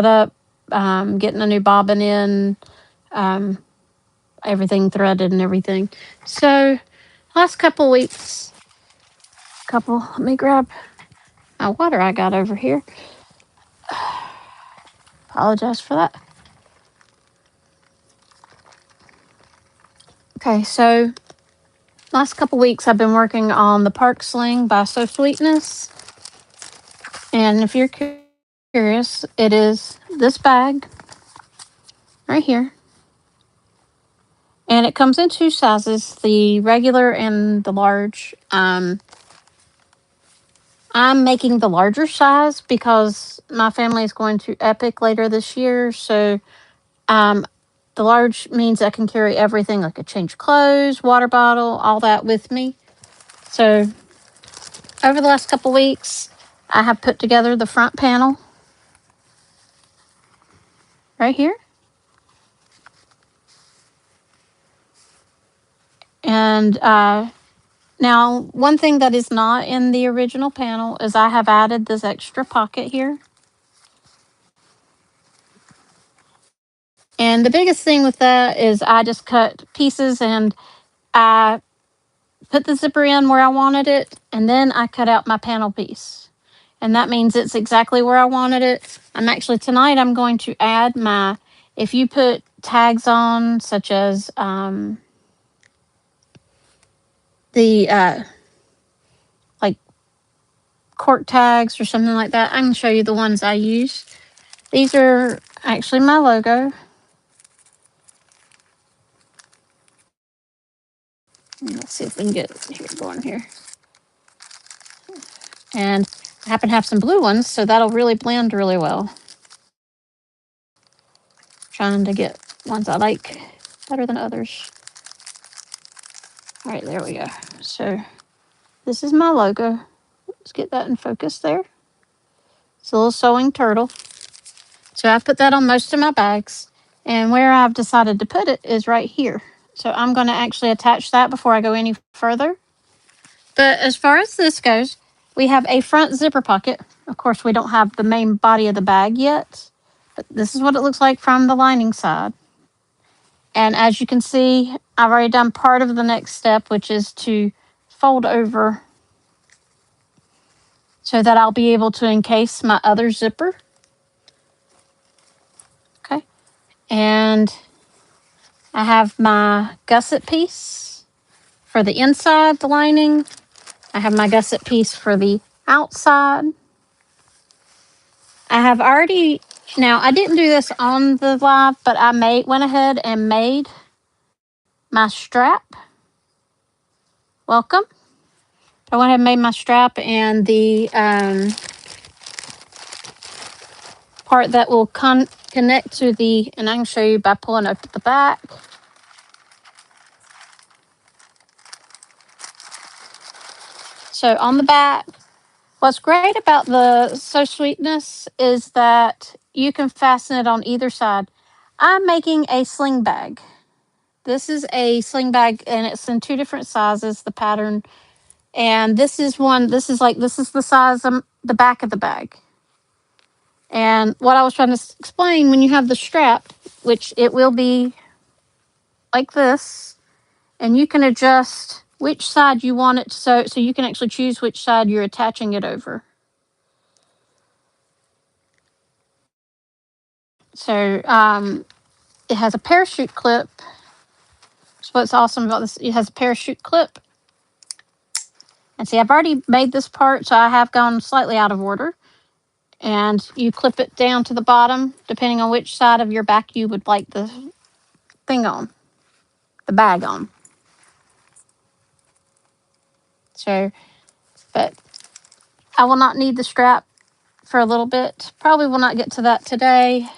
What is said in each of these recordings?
up, getting a new bobbin in, everything threaded and everything. So last couple weeks, let me grab my water I got over here. Apologize for that. Okay, so last couple weeks I've been working on the Park Sling by So Sweetness. And if you're curious, it is this bag right here. And it comes in two sizes, the regular and the large. I'm making the larger size because my family is going to Epic later this year. So the large means I can carry everything, like a change of clothes, water bottle, all that with me. So over the last couple weeks, I have put together the front panel right here. And now, one thing that is not in the original panel is I have added this extra pocket here. And the biggest thing with that is I just cut pieces and I put the zipper in where I wanted it, and then I cut out my panel piece. And that means it's exactly where I wanted it. Tonight I'm going to add if you put tags on, such as the like cork tags or something like that, I can show you the ones I use. These are actually my logo. Let's see if we can get it going here. And I happen to have some blue ones, so that'll really blend really well. Trying to get ones I like better than others. All right, there we go. So this is my logo. Let's get that in focus there. It's a little sewing turtle. So I put that on most of my bags. And where I've decided to put it is right here. So I'm going to actually attach that before I go any further. But as far as this goes, we have a front zipper pocket. Of course, we don't have the main body of the bag yet, but this is what it looks like from the lining side. And as you can see, I've already done part of the next step, which is to fold over so that I'll be able to encase my other zipper. Okay. And I have my gusset piece for the inside, the lining. I have my gusset piece for the outside. I have already, now I didn't do this on the live, but I went ahead and made my strap. Welcome. I went ahead and made my strap and the part that will connect to and I can show you by pulling up the back. So on the back, what's great about the So Sweetness is that you can fasten it on either side. I'm making a sling bag. This is a sling bag and it's in two different sizes, the pattern. And this is the size of the back of the bag. And what I was trying to explain, when you have the strap, which it will be like this, and you can adjust which side you want it so you can actually choose which side you're attaching it over. So it has a parachute clip. So what's awesome about this, it has a parachute clip. And see, I've already made this part, so I have gone slightly out of order. And you clip it down to the bottom, depending on which side of your back you would like the thing on, the bag on. So, but I will not need the strap for a little bit. Probably will not get to that today.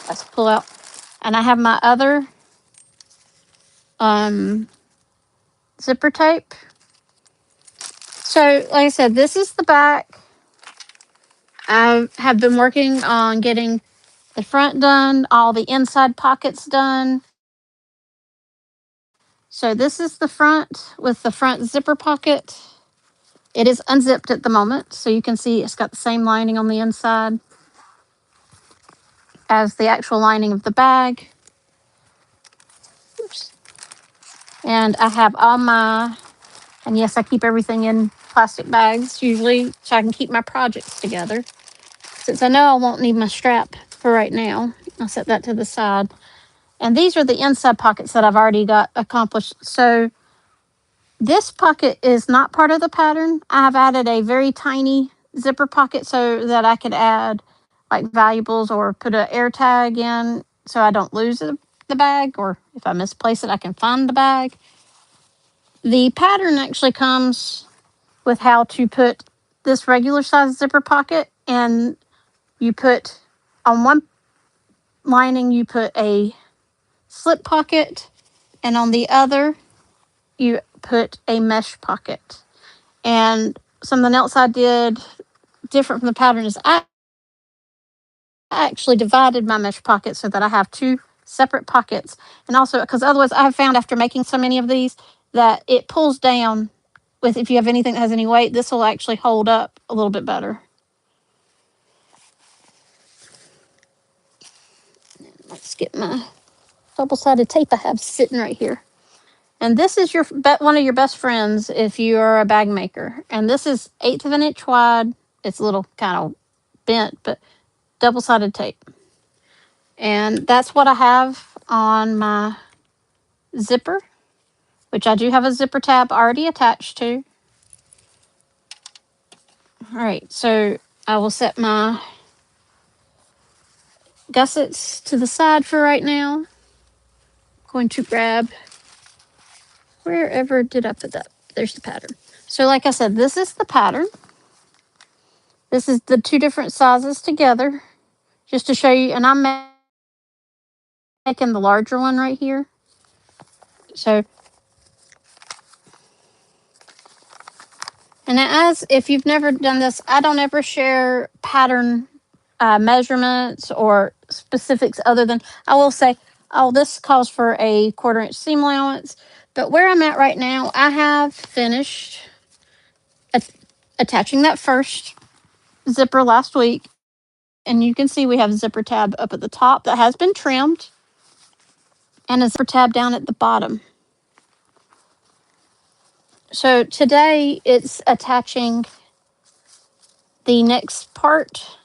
Let's pull out. And I have my other zipper tape. So, like I said, this is the back. I have been working on getting the front done, all the inside pockets done. So this is the front with the front zipper pocket. It is unzipped at the moment, so you can see it's got the same lining on the inside as the actual lining of the bag. Oops. And I have all my, and yes, I keep everything in plastic bags usually so I can keep my projects together. Since I know I won't need my strap for right now, I'll set that to the side. And these are the inside pockets that I've already got accomplished. So this pocket is not part of the pattern. I have added a very tiny zipper pocket so that I could add like valuables or put an air tag in so I don't lose the bag, or if I misplace it, I can find the bag. The pattern actually comes with how to put this regular size zipper pocket, and you put on one lining, you put a slip pocket, and on the other, you put a mesh pocket. And something else I did different from the pattern is I actually divided my mesh pocket so that I have two separate pockets. And also, because otherwise I have found after making so many of these that it pulls down with, if you have anything that has any weight, this will actually hold up a little bit better. Let's get my double-sided tape I have sitting right here. And this is one of your best friends if you are a bag maker. And this is 1/8 of an inch wide. It's a little kind of bent, but double-sided tape. And that's what I have on my zipper, which I do have a zipper tab already attached to. All right, so I will set my gussets to the side for right now. I'm going to grab, wherever did I put that? There's the pattern. So like I said, this is the pattern. This is the two different sizes together, just to show you. And I'm making the larger one right here. So, and as if you've never done this, I don't ever share pattern measurements or specifics other than I will say, oh, this calls for a 1/4 inch seam allowance. But where I'm at right now, I have finished attaching that first zipper last week. And you can see we have a zipper tab up at the top that has been trimmed and a zipper tab down at the bottom. So today it's attaching the next part.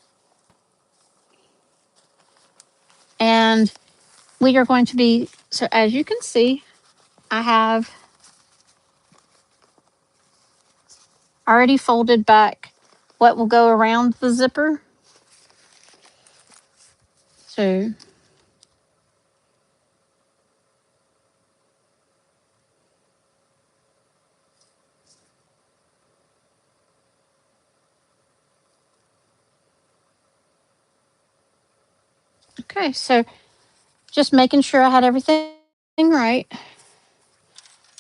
And we are going to be, so as you can see, I have already folded back what will go around the zipper. So okay, so just making sure I had everything right.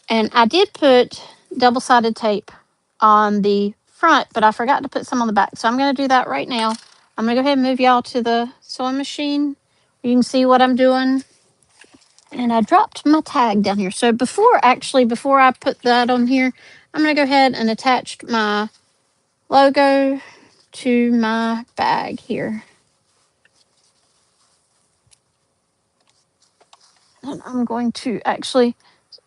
And I did put double-sided tape on the front, but I forgot to put some on the back. So I'm going to do that right now. I'm going to go ahead and move y'all to the sewing machine. You can see what I'm doing. And I dropped my tag down here. So before I put that on here, I'm going to go ahead and attach my logo to my bag here. And I'm going to actually,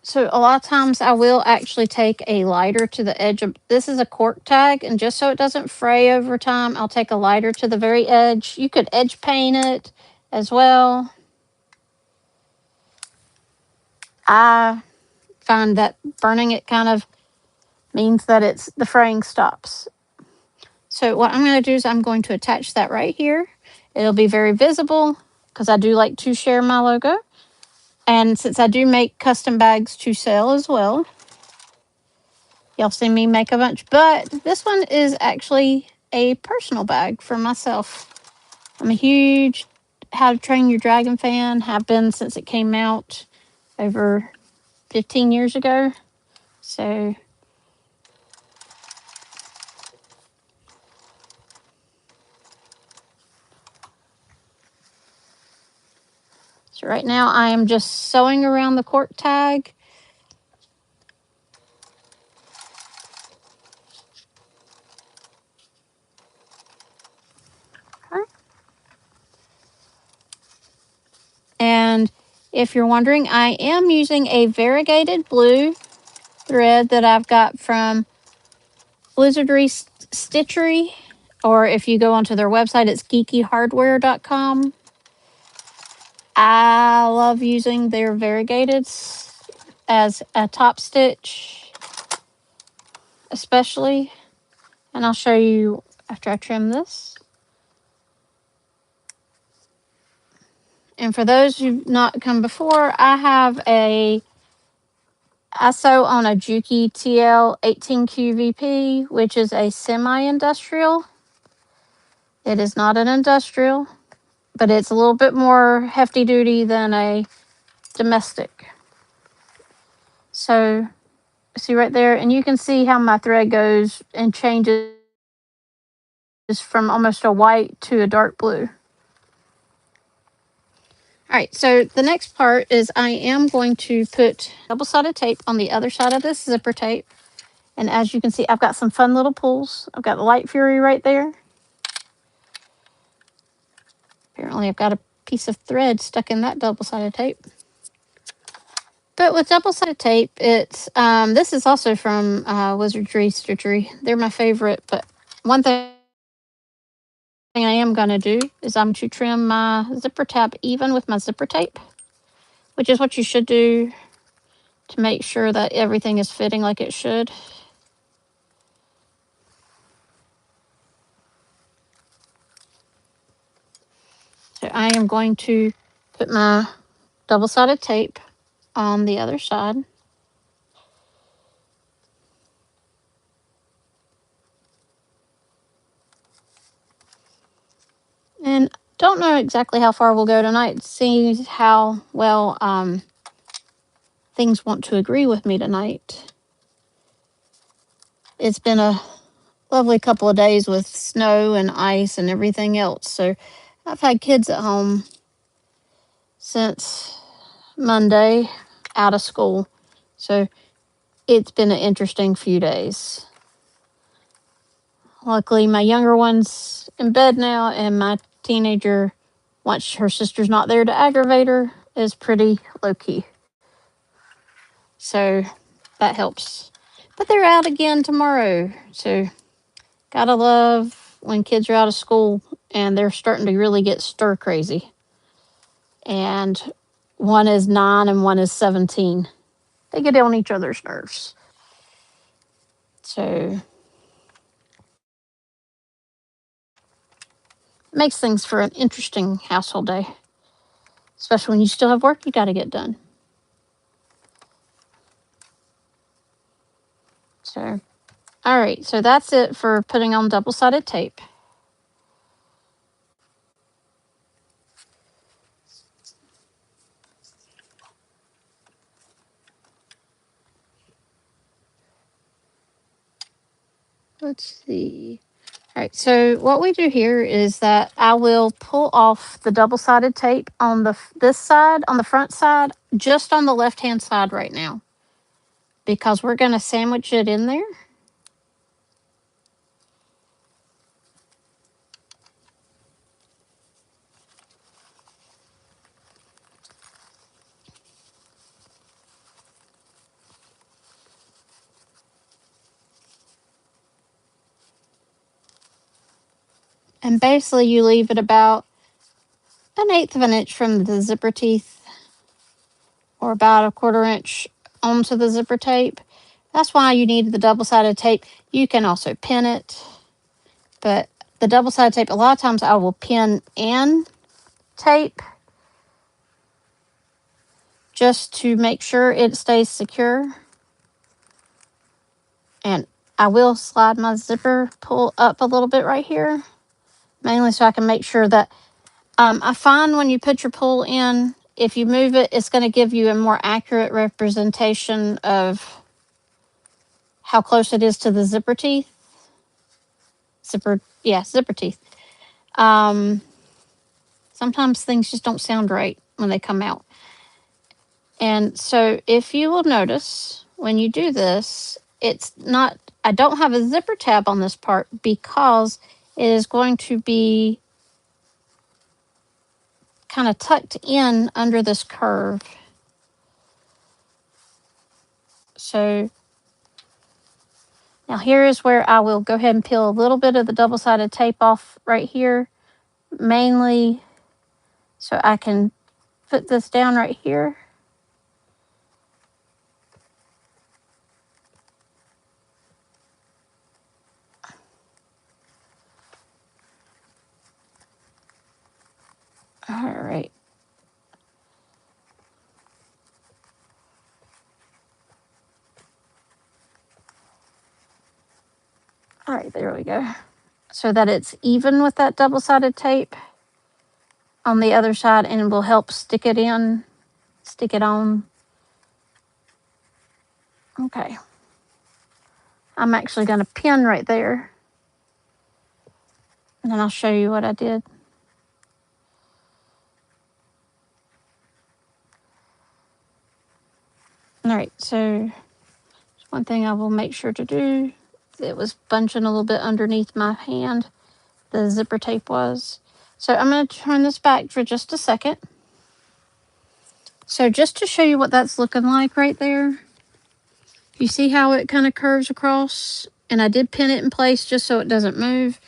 so a lot of times I will actually take a lighter to the edge of, this is a cork tag, and just so it doesn't fray over time, I'll take a lighter to the very edge. You could edge paint it as well. I find that burning it kind of means that the fraying stops. So what I'm going to do is I'm going to attach that right here. It'll be very visible because I do like to share my logo. And since I do make custom bags to sell as well, y'all see me make a bunch, but this one is actually a personal bag for myself. I'm a huge How to Train Your Dragon fan, have been since it came out over 15 years ago. So right now I am just sewing around the cork tag. If you're wondering, I am using a variegated blue thread that I've got from Blizzardry Stitchery, or if you go onto their website, it's geekyhardware.com. I love using their variegateds as a top stitch, especially, and I'll show you after I trim this. And for those who've not come before, I sew on a Juki TL 18QVP, which is a semi-industrial. It is not an industrial, but it's a little bit more hefty duty than a domestic. So see right there, and you can see how my thread goes and changes from almost a white to a dark blue. All right, so the next part is I am going to put double-sided tape on the other side of this zipper tape. And as you can see, I've got some fun little pulls. I've got the Light Fury right there. Apparently I've got a piece of thread stuck in that double-sided tape. But with double-sided tape, it's this is also from Wizardry Stitchery. They're my favorite, but one thing I am going to do is I'm to trim my zipper tab even with my zipper tape, which is what you should do to make sure that everything is fitting like it should. So I am going to put my double-sided tape on the other side. And don't know exactly how far we'll go tonight. See how well things want to agree with me tonight. It's been a lovely couple of days with snow and ice and everything else. So I've had kids at home since Monday out of school. So it's been an interesting few days. Luckily, my younger one's in bed now, and my teenager, once her sister's not there to aggravate her, is pretty low-key. So that helps. But they're out again tomorrow. So gotta love when kids are out of school and they're starting to really get stir crazy. And one is 9 and one is 17. They get on each other's nerves. So it makes things for an interesting household day. Especially when you still have work you gotta get done. So, all right, so that's it for putting on double-sided tape. Let's see. All right, so what we do here is that I will pull off the double-sided tape on this side, on the front side, just on the left-hand side right now, because we're going to sandwich it in there. And basically you leave it about 1/8 of an inch from the zipper teeth, or about 1/4 inch onto the zipper tape. That's why you need the double-sided tape. You can also pin it, but the double-sided tape, a lot of times I will pin and tape just to make sure it stays secure. And I will slide my zipper pull up a little bit right here, mainly so I can make sure that I find when you put your pull in, if you move it, it's going to give you a more accurate representation of how close it is to the zipper teeth. Zipper teeth. Sometimes things just don't sound right when they come out. And so if you will notice, when you do this, I don't have a zipper tab on this part because it is going to be kind of tucked in under this curve. So now here is where I will go ahead and peel a little bit of the double-sided tape off right here, mainly so I can put this down right here. All right. All right, there we go. So that it's even with that double-sided tape on the other side, and it will help stick it on. Okay. I'm actually going to pin right there, and then I'll show you what I did. All right, so one thing I will make sure to do, it was bunching a little bit underneath my hand, the zipper tape was. So I'm going to turn this back for just a second. So just to show you what that's looking like right there, you see how it kind of curves across? And I did pin it in place just so it doesn't move.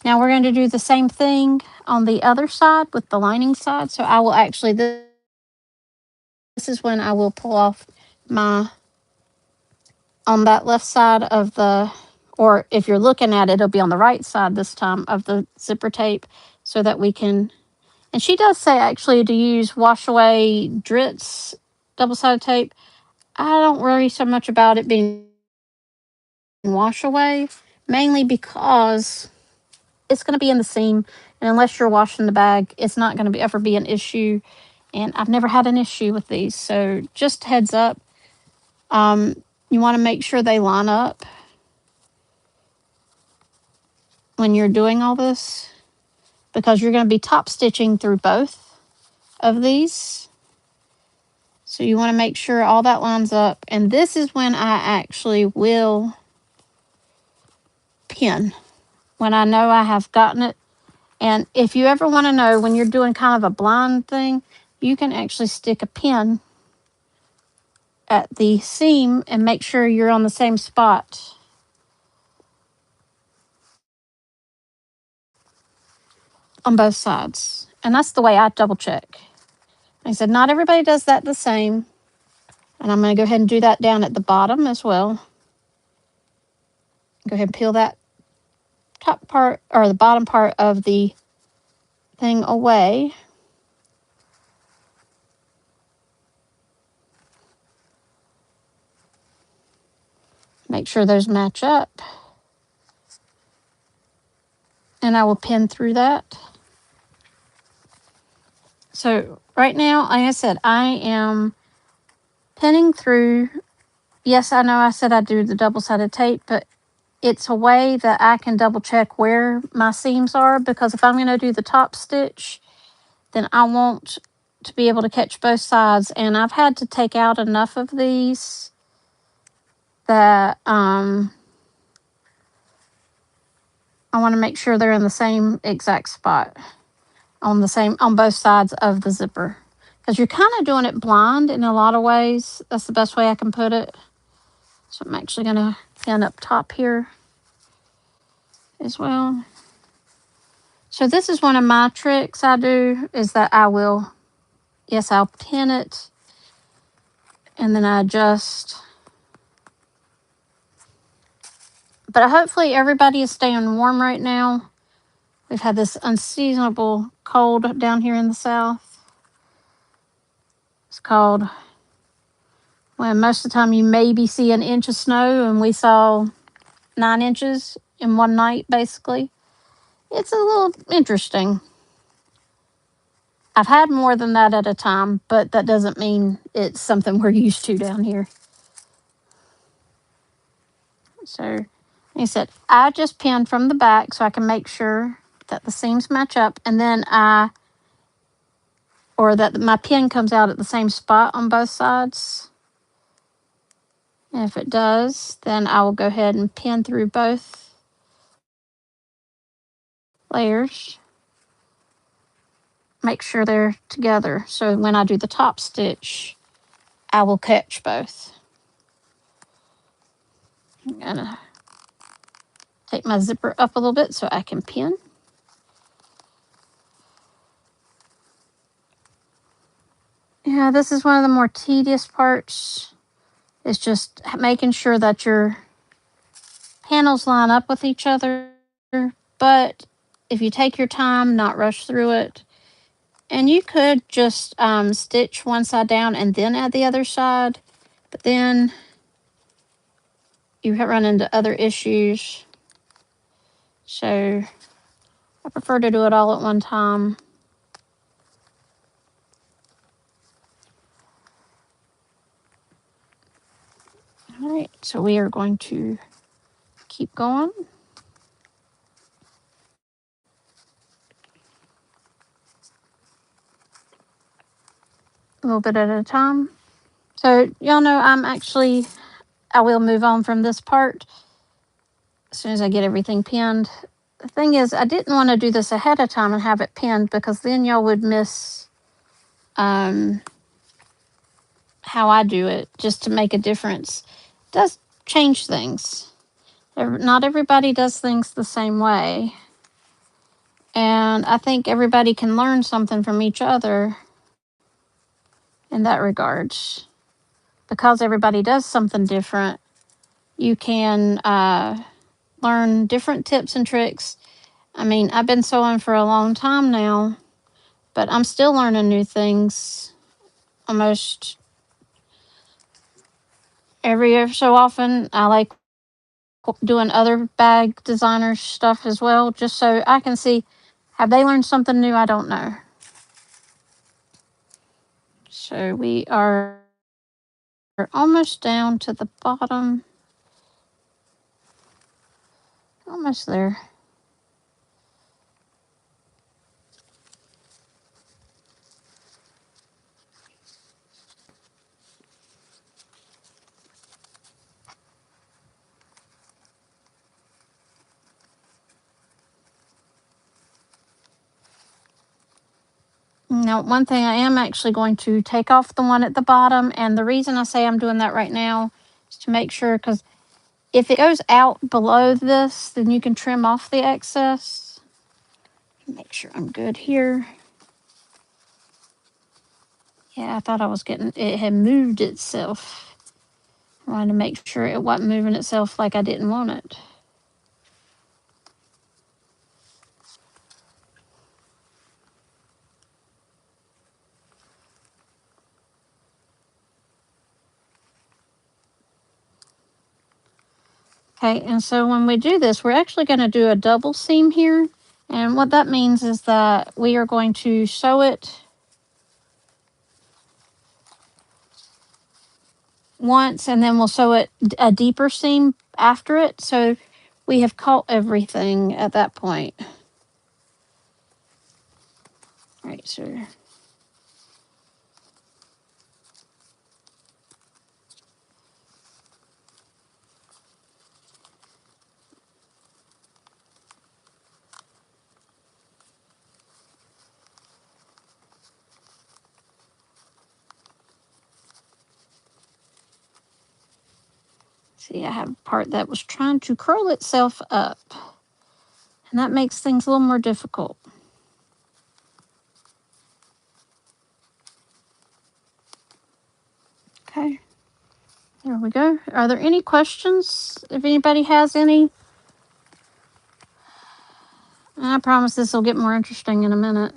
Now we're going to do the same thing on the other side with the lining side. So I will actually, this is when I will pull off my, on that left side of the, or if you're looking at it, it'll be on the right side this time of the zipper tape, so that we can, and she does say actually to use wash away Dritz double-sided tape. I don't worry so much about it being wash away, mainly because it's going to be in the seam, and unless you're washing the bag, it's not going to ever be an issue. And I've never had an issue with these, so just heads up. You want to make sure they line up when you're doing all this, because you're going to be top stitching through both of these. So you want to make sure all that lines up. And this is when I actually will pin, when I know I have gotten it. And if you ever want to know when you're doing kind of a blind thing, you can actually stick a pin at the seam and make sure you're on the same spot. On both sides. And that's the way I double check. Like I said, not everybody does that the same. And I'm going to go ahead and do that down at the bottom as well. Go ahead and peel that top part or the bottom part of the thing away. Make sure those match up. And I will pin through that. So right now, like I said, I am pinning through. Yes, I know I said I do the double-sided tape, but it's a way that I can double check where my seams are, because if I'm going to do the top stitch, then I want to be able to catch both sides. And I've had to take out enough of these that I want to make sure they're in the same exact spot on both sides of the zipper, because you're kind of doing it blind in a lot of ways. That's the best way I can put it. So I'm actually going to pin up top here as well. So this is one of my tricks I do, is that I'll pin it and then I adjust. But hopefully everybody is staying warm right now. We've had this unseasonable cold down here in the south. It's cold. When most of the time you maybe see an inch of snow, and we saw 9 inches in one night, basically. It's a little interesting. I've had more than that at a time, but that doesn't mean it's something we're used to down here. So, like I said, I just pin from the back so I can make sure that the seams match up, and then that my pin comes out at the same spot on both sides. And if it does, then I will go ahead and pin through both layers. make sure they're together. So when I do the top stitch, I will catch both. I'm gonna take my zipper up a little bit so I can pin. Yeah, this is one of the more tedious parts. It's just making sure that your panels line up with each other. But if you take your time, not rush through it, and you could just stitch one side down and then add the other side, but then you run into other issues. So I prefer to do it all at one time. All right, so we are going to keep going. A little bit at a time. So y'all know I will move on from this part as soon as I get everything pinned. The thing is, I didn't want to do this ahead of time and have it pinned because then y'all would miss how I do it just to make a difference. It does change things. Not everybody does things the same way. And I think everybody can learn something from each other in that regards. Because everybody does something different, you can learn different tips and tricks. I mean, I've been sewing for a long time now, but I'm still learning new things almost every so often. I like doing other bag designer stuff as well, just so I can see, have they learned something new I don't know? So we are almost down to the bottom. Almost there. Now, one thing I am actually going to take off the one at the bottom, and the reason I say I'm doing that right now is to make sure, because if it goes out below this, then you can trim off the excess. Make sure I'm good here. Yeah, I thought I was getting, it had moved itself. I wanted to make sure it wasn't moving itself like I didn't want it. Okay, and so when we do this, we're actually going to do a double seam here. And what that means is that we are going to sew it once, and then we'll sew it a deeper seam after it. So we have caught everything at that point. All right, so see, I have a part that was trying to curl itself up, and that makes things a little more difficult. Okay, there we go. Are there any questions? If anybody has any, I promise this will get more interesting in a minute.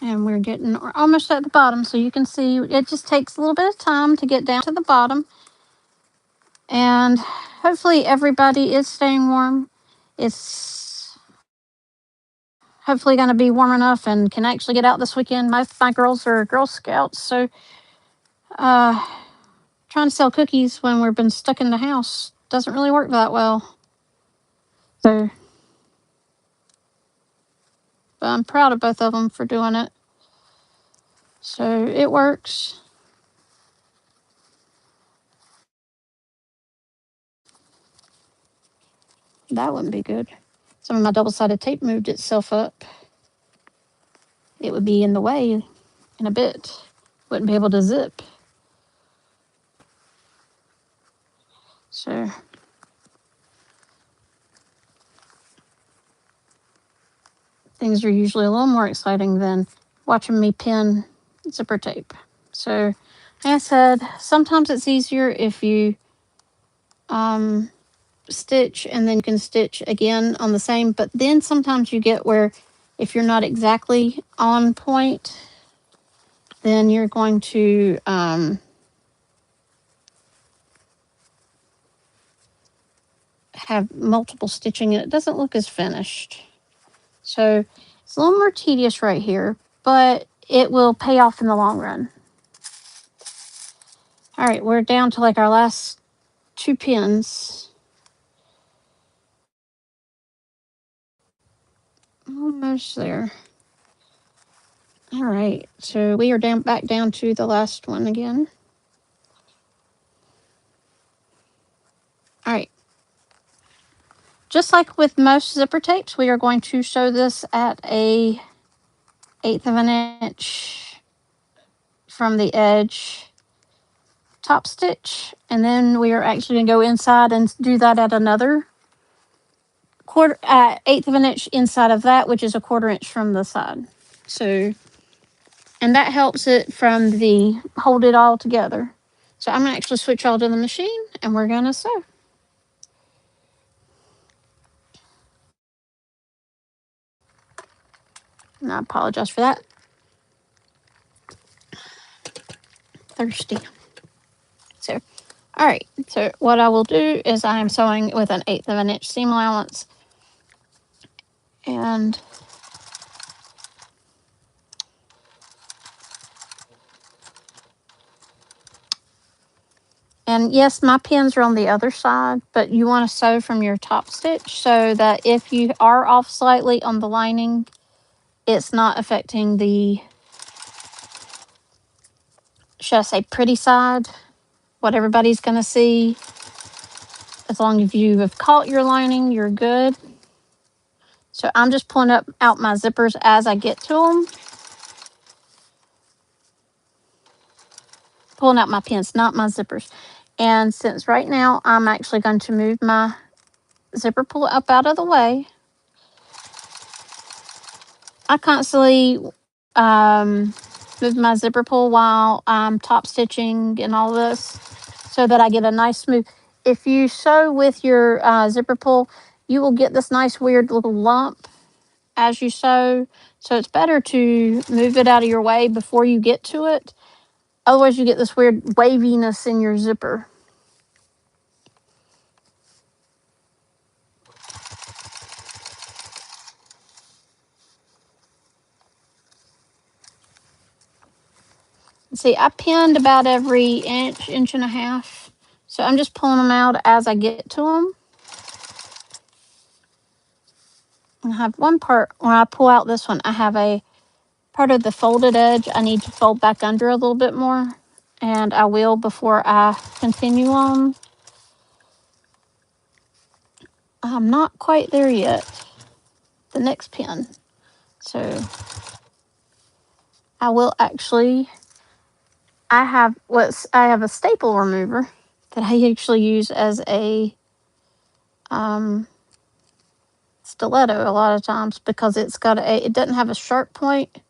And we're almost at the bottom, so you can see it just takes a little bit of time to get down to the bottom. And hopefully everybody is staying warm. It's hopefully going to be warm enough and can actually get out this weekend. Most of my girls are Girl Scouts, so trying to sell cookies when we've been stuck in the house doesn't really work that well. So, but I'm proud of both of them for doing it. So it works. That wouldn't be good. Some of my double-sided tape moved itself up. It would be in the way in a bit. Wouldn't be able to zip. So things are usually a little more exciting than watching me pin zipper tape. So like I said, sometimes it's easier if you stitch and then you can stitch again on the same, but then sometimes you get where if you're not exactly on point, then you're going to have multiple stitching and it doesn't look as finished. So it's a little more tedious right here, but it will pay off in the long run. All right, we're down to like our last 2 pins. Almost there. All right, so we are back down to the last one again. All right. Just like with most zipper tapes, we are going to sew this at a 1/8 of an inch from the edge top stitch, and then we are actually going to go inside and do that at another 1/8 of an inch inside of that, which is a 1/4 inch from the side. So, and that helps it from the hold it all together. So I'm going to actually switch all to the machine and we're going to sew. And I apologize for that. Thirsty. So, all right. So what I will do is I am sewing with an 1/8 of an inch seam allowance. And yes, my pins are on the other side, but you want to sew from your top stitch so that if you are off slightly on the lining, it's not affecting the, should I say, pretty side, what everybody's going to see. As long as you have caught your lining, you're good. So I'm just pulling out my zippers as I get to them. Pulling out my pins, not my zippers. And since right now I'm actually going to move my zipper pull up out of the way, I constantly move my zipper pull while I'm top stitching and all this so that I get a nice smooth. If you sew with your zipper pull, you will get this nice weird little lump as you sew. So it's better to move it out of your way before you get to it. Otherwise you get this weird waviness in your zipper. See, I pinned about every inch, inch and a half. So I'm just pulling them out as I get to them. I have one part, when I pull out this one, I have a part of the folded edge I need to fold back under a little bit more. And I will before I continue on. I'm not quite there yet. The next pin. So I will actually, I have a staple remover that I actually use as a stiletto a lot of times because it doesn't have a sharp point.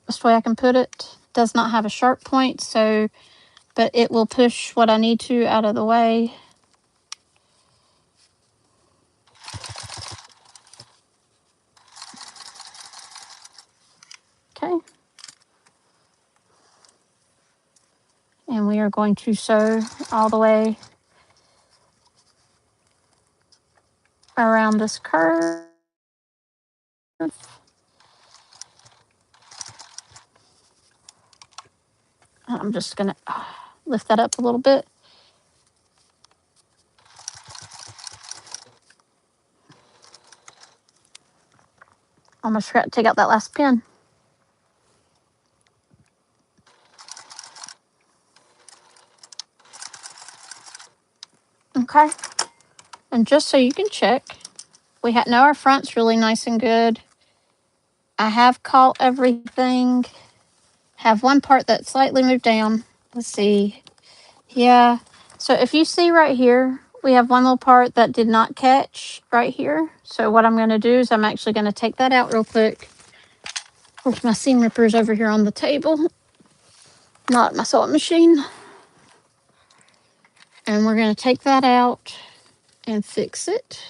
Best way I can put it, does not have a sharp point, so, but it will push what I need to out of the way. Okay. And we are going to sew all the way around this curve. I'm just going to lift that up a little bit. Almost forgot to take out that last pin. Okay. And just so you can check, we know our front's really nice and good. I have caught everything. Have one part that slightly moved down. Let's see. Yeah. So if you see right here, we have one little part that did not catch right here. So what I'm going to do is I'm actually going to take that out real quick. Of course, my seam ripper is over here on the table, not my sewing machine. And we're going to take that out and fix it.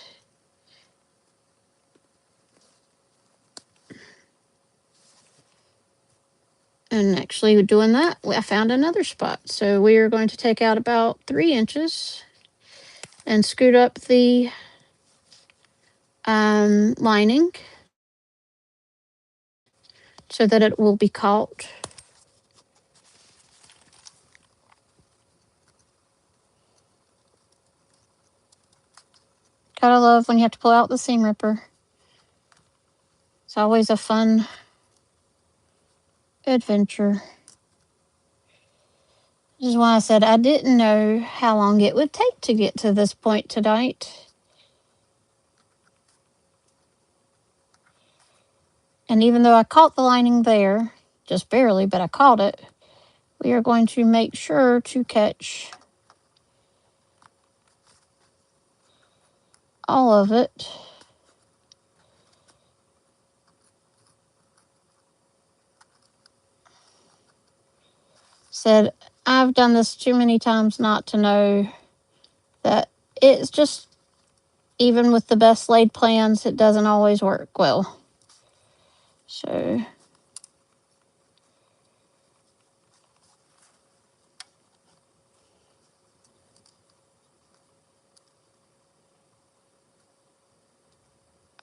And actually doing that, I found another spot. So we are going to take out about 3 inches and scoot up the lining so that it will be caught. Gotta love when you have to pull out the seam ripper. It's always a fun adventure. This is why I said I didn't know how long it would take to get to this point tonight. And even though I caught the lining there, just barely, but I caught it, we are going to make sure to catch all of it. Said I've done this too many times not to know that it's just, even with the best laid plans, it doesn't always work well. So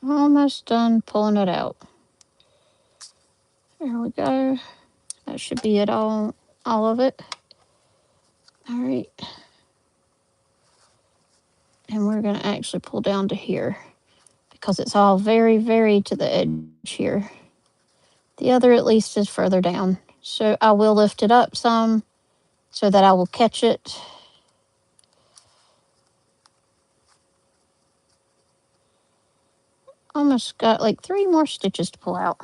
almost done pulling it out. There we go. That should be it, all of it. All right. And we're going to actually pull down to here because it's all very, very to the edge here. The other at least is further down. So I will lift it up some so that I will catch it. Almost got like 3 more stitches to pull out.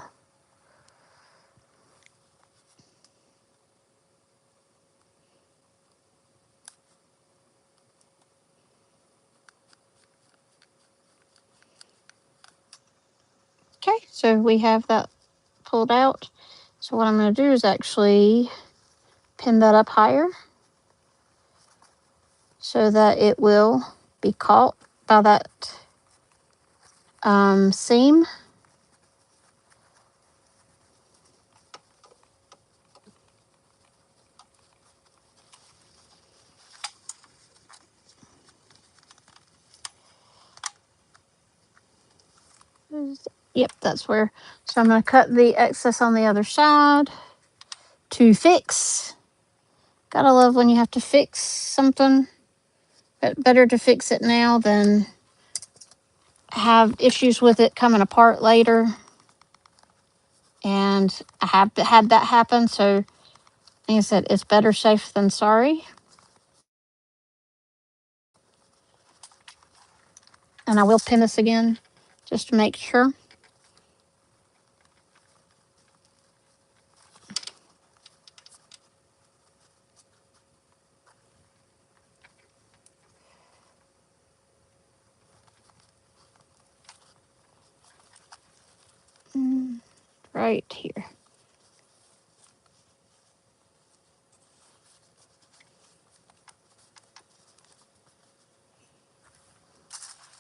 Okay, so we have that pulled out. So what I'm going to do is actually pin that up higher so that it will be caught by that seam. Yep, that's where. So I'm going to cut the excess on the other side to fix. Gotta love when you have to fix something. But better to fix it now than have issues with it coming apart later. And I have had that happen. So, like I said, it's better safe than sorry. And I will pin this again just to make sure. Right here.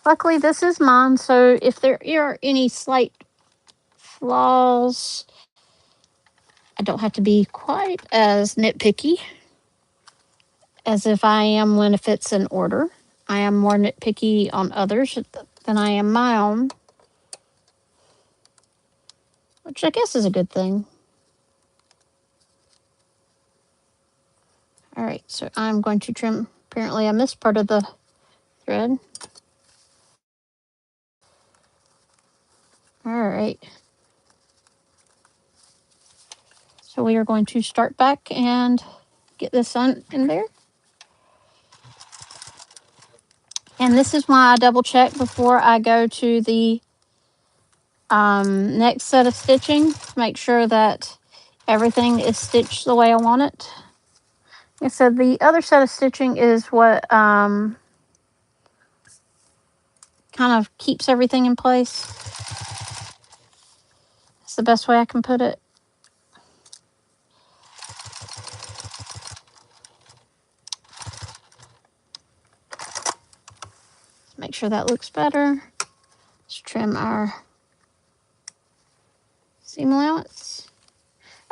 Luckily, this is mine, so if there are any slight flaws, I don't have to be quite as nitpicky as if I am when if it's an order. I am more nitpicky on others than I am my own, which I guess is a good thing. right, so I'm going to trim. Apparently I missed part of the thread. All right. So we are going to start back and get this on in there. And this is why I double check before I go to the next set of stitching to make sure that everything is stitched the way I want it. And so the other set of stitching is what kind of keeps everything in place. It's the best way I can put it. Make sure that looks better. Let's trim our seam allowance.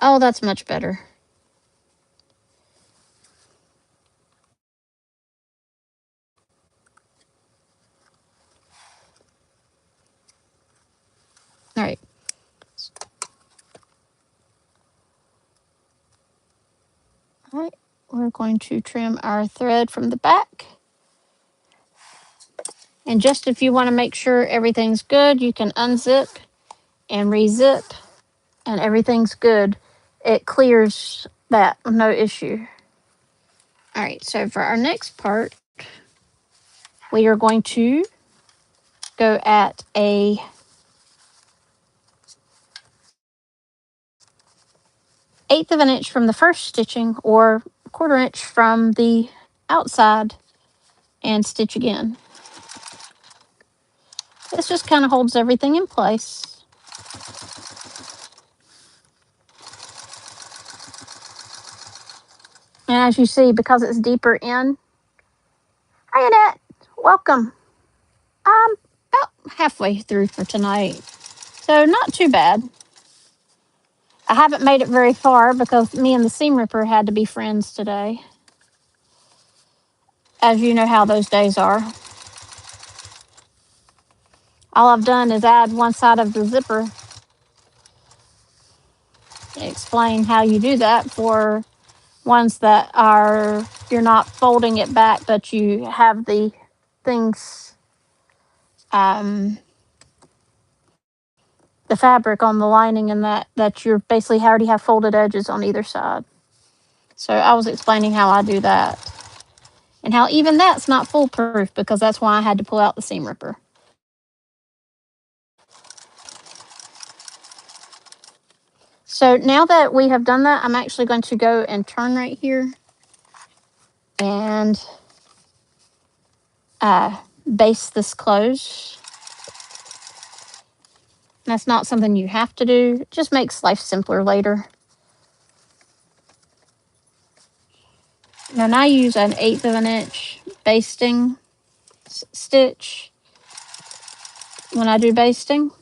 Oh, that's much better. All right. All right, we're going to trim our thread from the back. And just if you want to make sure everything's good, you can unzip and rezip and everything's good. It clears that, no issue. All right, so for our next part, we are going to go at a 1/8 of an inch from the first stitching or 1/4 inch from the outside and stitch again. This just kind of holds everything in place. And as you see, because it's deeper in, hi Annette, welcome. I'm about halfway through for tonight, so not too bad. I haven't made it very far because me and the seam ripper had to be friends today. As you know how those days are. All I've done is add one side of the zipper. Explain how you do that for ones that are, you're not folding it back, but you have the things, the fabric on the lining and that you're basically already have folded edges on either side. So I was explaining how I do that. And how even that's not foolproof because that's why I had to pull out the seam ripper. So now that we have done that, I'm actually going to go and turn right here and baste this close. That's not something you have to do. It just makes life simpler later. Now I use an 1/8 of an inch basting stitch when I do basting.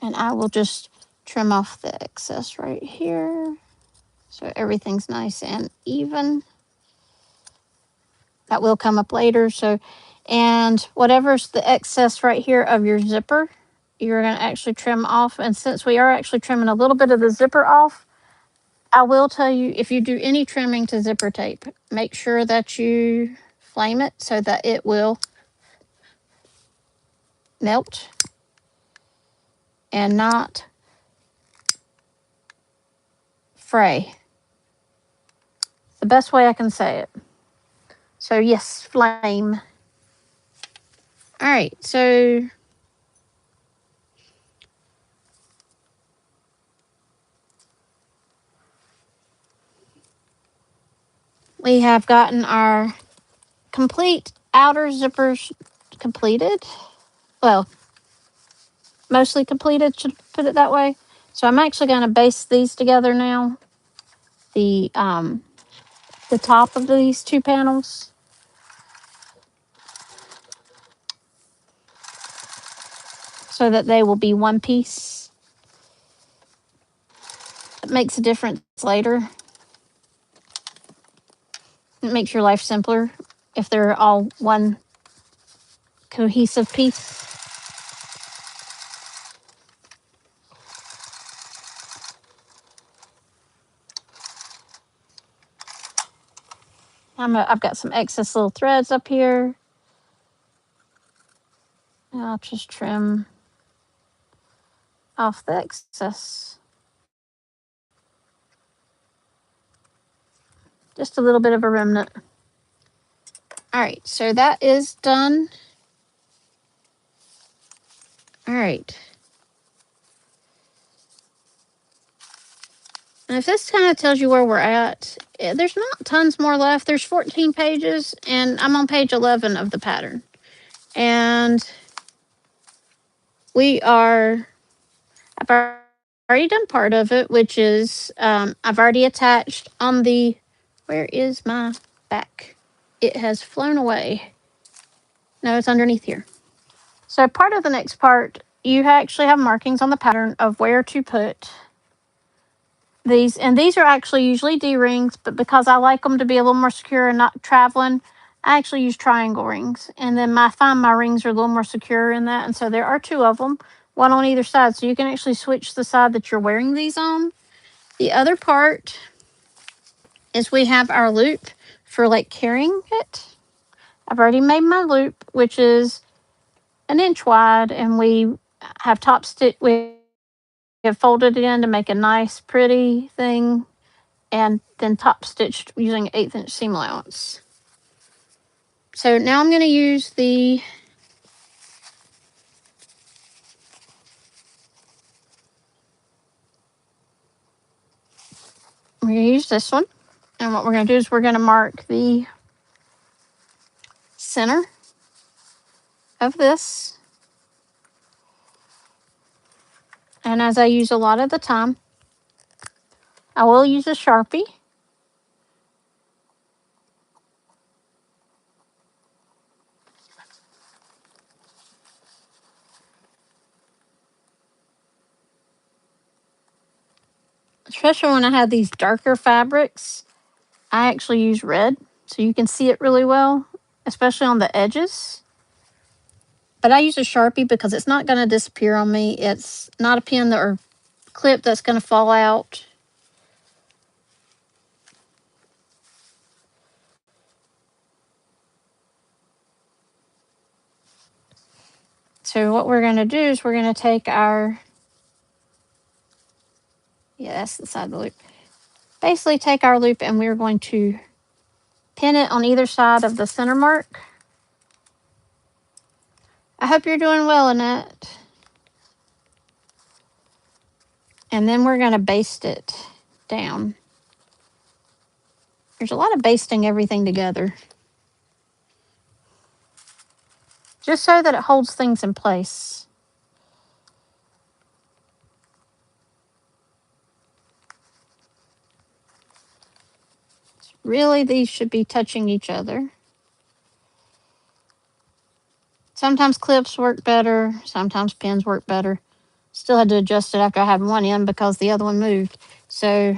And I will just trim off the excess right here so everything's nice and even. That will come up later. So, and whatever's the excess right here of your zipper, you're going to actually trim off. And since we are actually trimming a little bit of the zipper off, I will tell you, if you do any trimming to zipper tape, make sure that you flame it so that it will melt and not fray. The best way I can say it. So yes, flame. All right, so we have gotten our complete outer zippers completed. Well, mostly completed, should put it that way. So I'm actually going to baste these together now. The top of these two panels. So that they will be one piece. It makes a difference later. It makes your life simpler if they're all one cohesive piece. I've got some excess little threads up here. I'll just trim off the excess. Just a little bit of a remnant. All right, so that is done. All right. And if this kind of tells you where we're at, there's not tons more left. There's 14 pages, and I'm on page 11 of the pattern. And I've already done part of it, which is I've already attached on the, where is my back? It has flown away. No, it's underneath here. So part of the next part, you actually have markings on the pattern of where to put these, and these are actually usually D-rings, but because I like them to be a little more secure and not traveling, I actually use triangle rings. And then I find my rings are a little more secure in that, and so there are 2 of them, one on either side, so you can actually switch the side that you're wearing these on. The other part is we have our loop for like carrying it. I've already made my loop, which is 1 inch wide, and we have we have folded it in to make a nice pretty thing, and then top stitched using 1/8 inch seam allowance. So now I'm going to use we're going to use this one, and what we're going to do is we're going to mark the center of this. And as I use a lot of the time, I will use a Sharpie. Especially when I have these darker fabrics, I actually use red so you can see it really well, especially on the edges. But I use a Sharpie because it's not going to disappear on me. It's not a pen or clip that's going to fall out. So what we're going to do is we're going to take our, that's the side of the loop. Basically take our loop and we're going to pin it on either side of the center mark. I hope you're doing well, Annette. And then we're going to baste it down. There's a lot of basting everything together, just so that it holds things in place. Really, these should be touching each other. Sometimes clips work better, sometimes pins work better. Still had to adjust it after I had one in because the other one moved. So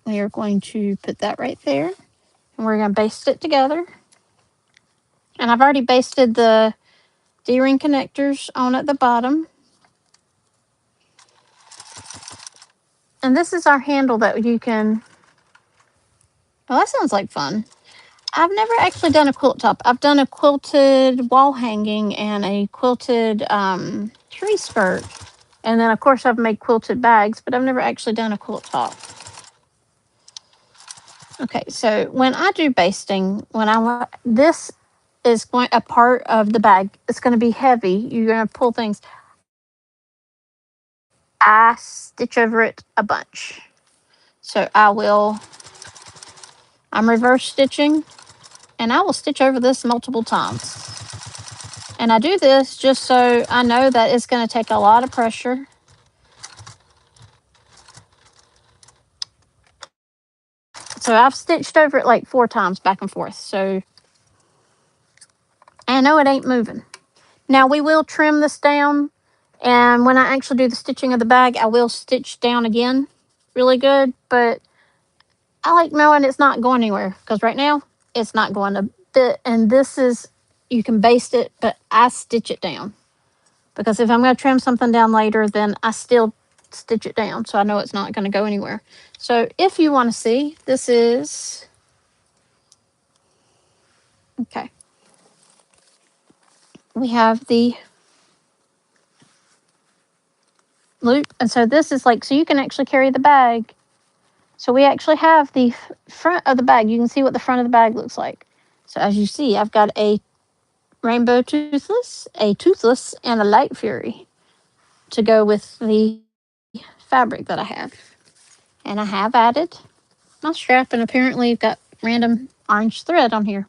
we are going to put that right there, and we're going to baste it together. And I've already basted the D-ring connectors on at the bottom. And this is our handle that you can, well, that sounds like fun. I've never actually done a quilt top. I've done a quilted wall hanging and a quilted tree skirt. And then, of course, I've made quilted bags, but I've never actually done a quilt top. Okay, so when I do basting, this is going a part of the bag. It's going to be heavy. You're going to pull things. I stitch over it a bunch. So I'm reverse stitching, and I will stitch over this multiple times. And I do this just so I know that it's going to take a lot of pressure. So I've stitched over it like 4 times back and forth. So I know it ain't moving. Now we will trim this down, and when I actually do the stitching of the bag, I will stitch down again really good, but I like knowing it's not going anywhere because right now it's not going a bit. And this is, you can baste it, but I stitch it down because if I'm going to trim something down later, then I still stitch it down so I know it's not going to go anywhere. So if you want to see, this is, okay. We have the loop. And so this is like, so you can actually carry the bag. So we actually have the front of the bag. You can see what the front of the bag looks like. So as you see, I've got a rainbow toothless, a toothless, and a light fury to go with the fabric that I have. And I have added my strap, and apparently I've got random orange thread on here.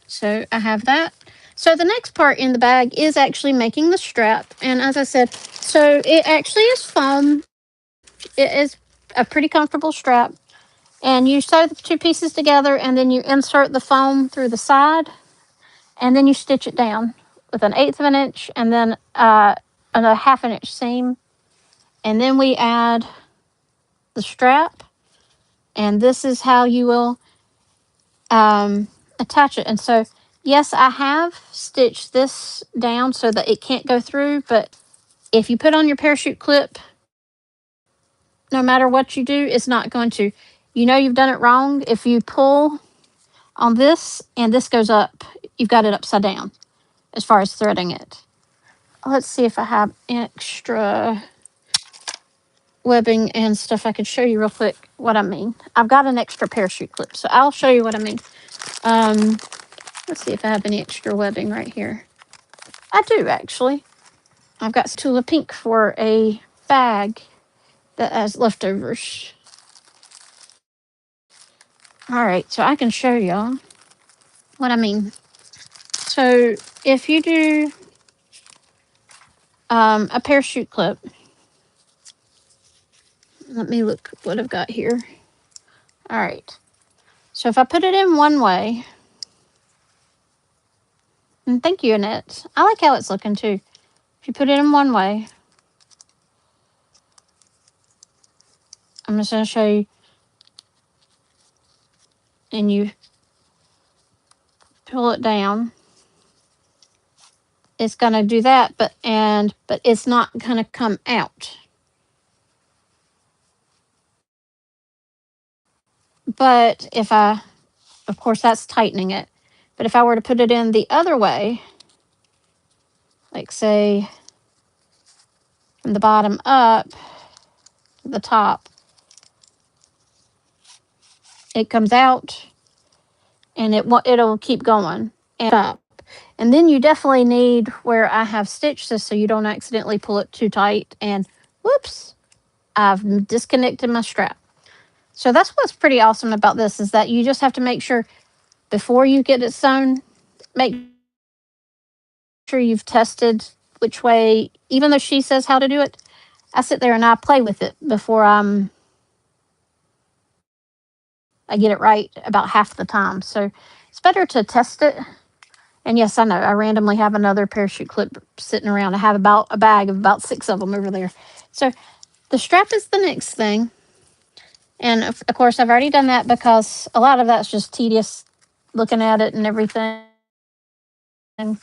So I have that. So the next part in the bag is actually making the strap. And as I said, so it actually is foam. It is a pretty comfortable strap. And you sew the two pieces together, and then you insert the foam through the side, and then you stitch it down with 1/8 of an inch, and then a 1/2 inch seam. And then we add the strap, and this is how you will attach it. And so, yes, I have stitched this down so that it can't go through, but if you put on your parachute clip, no matter what you do, it's not going to. You know you've done it wrong if you pull on this and this goes up. You've got it upside down as far as threading it. Let's see if I have extra webbing and stuff I could show you real quick what I mean. I've got an extra parachute clip, so I'll show you what I mean. Let's see if I have any extra webbing right here. I do, actually. I've got Tula Pink for a bag that has leftovers. All right, so I can show y'all what I mean. So if you do a parachute clip, let me look what I've got here. All right. So if I put it in one way, and thank you, Annette. I like how it's looking too. If you put it in one way, I'm just going to show you, and you pull it down. It's going to do that, but it's not going to come out. But if I, of course, that's tightening it. But if I were to put it in the other way, like say from the bottom up to the top, it comes out and it'll keep going and up. And then you definitely need where I have stitched this so you don't accidentally pull it too tight and whoops, I've disconnected my strap. So that's what's pretty awesome about this is that you just have to make sure before you get it sewn, make sure you've tested which way, even though she says how to do it, I sit there and I play with it before I get it right about half the time. So it's better to test it. And yes, I know I randomly have another parachute clip sitting around. I have about a bag of about 6 of them over there. So the strap is the next thing. And of course, I've already done that because a lot of that's just tedious looking at it and everything. All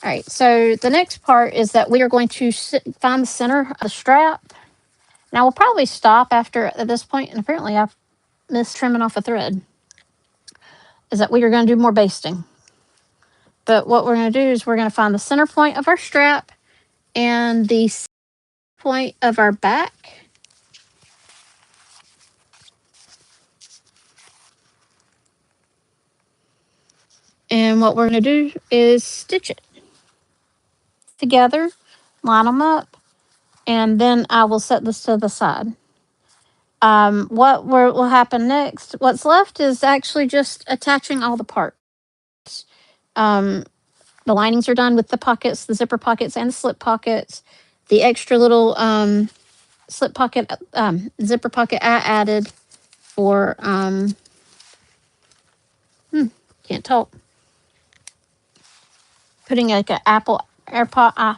right, so the next part is that we are going to find the center of the strap. Now we'll probably stop after at this point, and apparently I've missed trimming off a thread. Is that we are going to do more basting. But what we're going to do is we're going to find the center point of our strap and the point of our back. And what we're going to do is stitch it together, line them up, and then I will set this to the side. What will happen next, what's left is actually just attaching all the parts. The linings are done with the pockets, the zipper pockets, and the slip pockets. The extra little slip pocket, zipper pocket I added for, can't talk, putting like an Apple AirPod,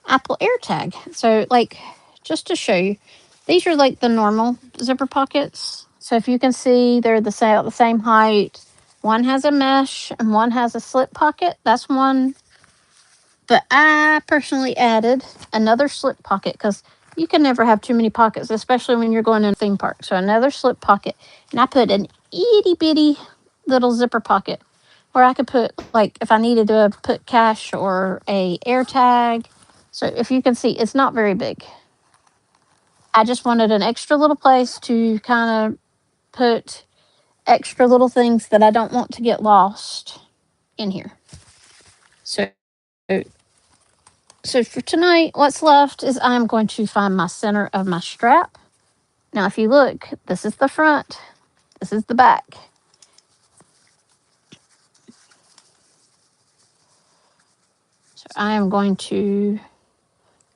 Apple AirTag. So like, just to show you, These are like the normal zipper pockets. So if you can see, they're the same height. One has a mesh and one has a slip pocket. That's one. But I personally added another slip pocket because you can never have too many pockets, especially when you're going in a theme park. So another slip pocket. And I put an itty bitty little zipper pocket where I could put, like, if I needed to put cash or a air tag. So if you can see, it's not very big. I just wanted an extra little place to kind of put extra little things that I don't want to get lost in here. So for tonight, what's left is I'm going to find my center of my strap. Now, if you look, this is the front, this is the back. So I am going to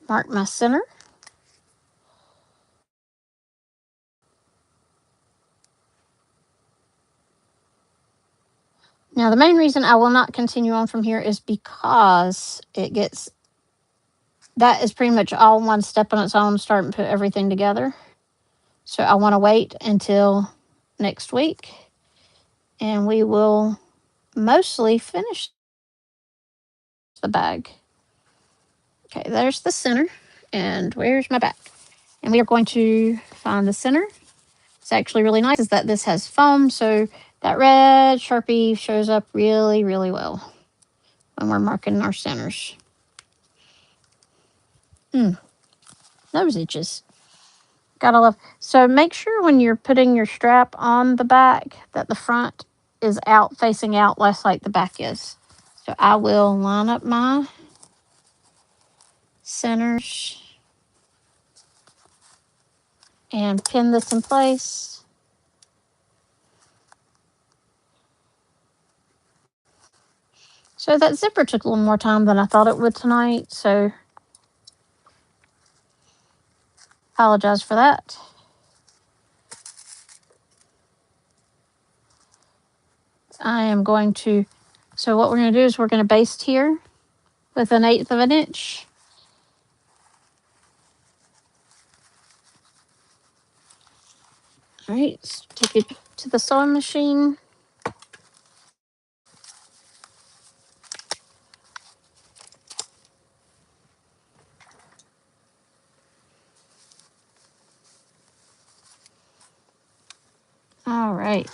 mark my center. Now, the main reason I will not continue on from here is because that is pretty much all one step on its own, starting to put everything together. So I want to wait until next week, and we will mostly finish the bag. Okay, there's the center, and where's my back? And we are going to find the center. It's actually really nice is that this has foam, so that red Sharpie shows up really, really well when we're marking our centers. Nose itches. Gotta love. So make sure when you're putting your strap on the back that the front is out, facing out, less like the back is. So I will line up my centers and pin this in place. So that zipper took a little more time than I thought it would tonight, so apologize for that. I am going to, so what we're going to do is we're going to baste here with 1/8 of an inch. All right, so take it to the sewing machine. All right.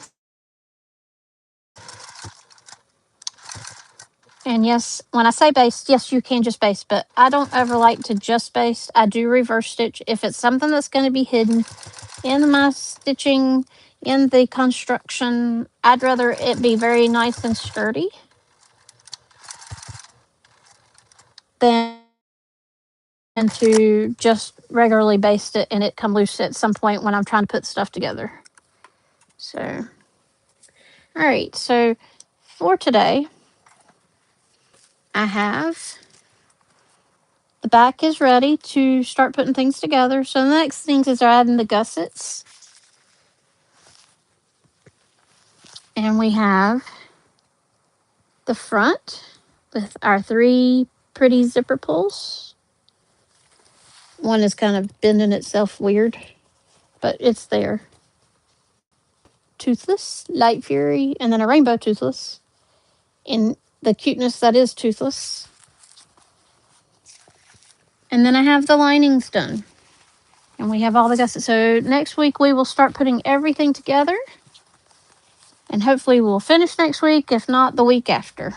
And yes, when I say baste, yes, you can just baste, but I don't ever like to just baste. I do reverse stitch. If it's something that's going to be hidden in my stitching, in the construction, I'd rather it be very nice and sturdy than to just regularly baste it and it come loose at some point when I'm trying to put stuff together. So, all right, so for today, I have the back is ready to start putting things together. So the next things is adding the gussets. And we have the front with our 3 pretty zipper pulls. One is kind of bending itself weird, but it's there. Toothless, Light Fury, and then a rainbow toothless. In the cuteness that is toothless. And then I have the linings done. And we have all the gussets. So next week we will start putting everything together. And hopefully we'll finish next week, if not the week after.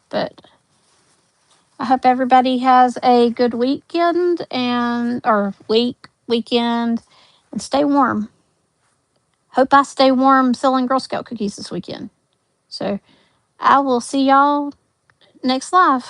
But I hope everybody has a good weekend or weekend, and stay warm. Hope I stay warm selling Girl Scout cookies this weekend. So I will see y'all next live.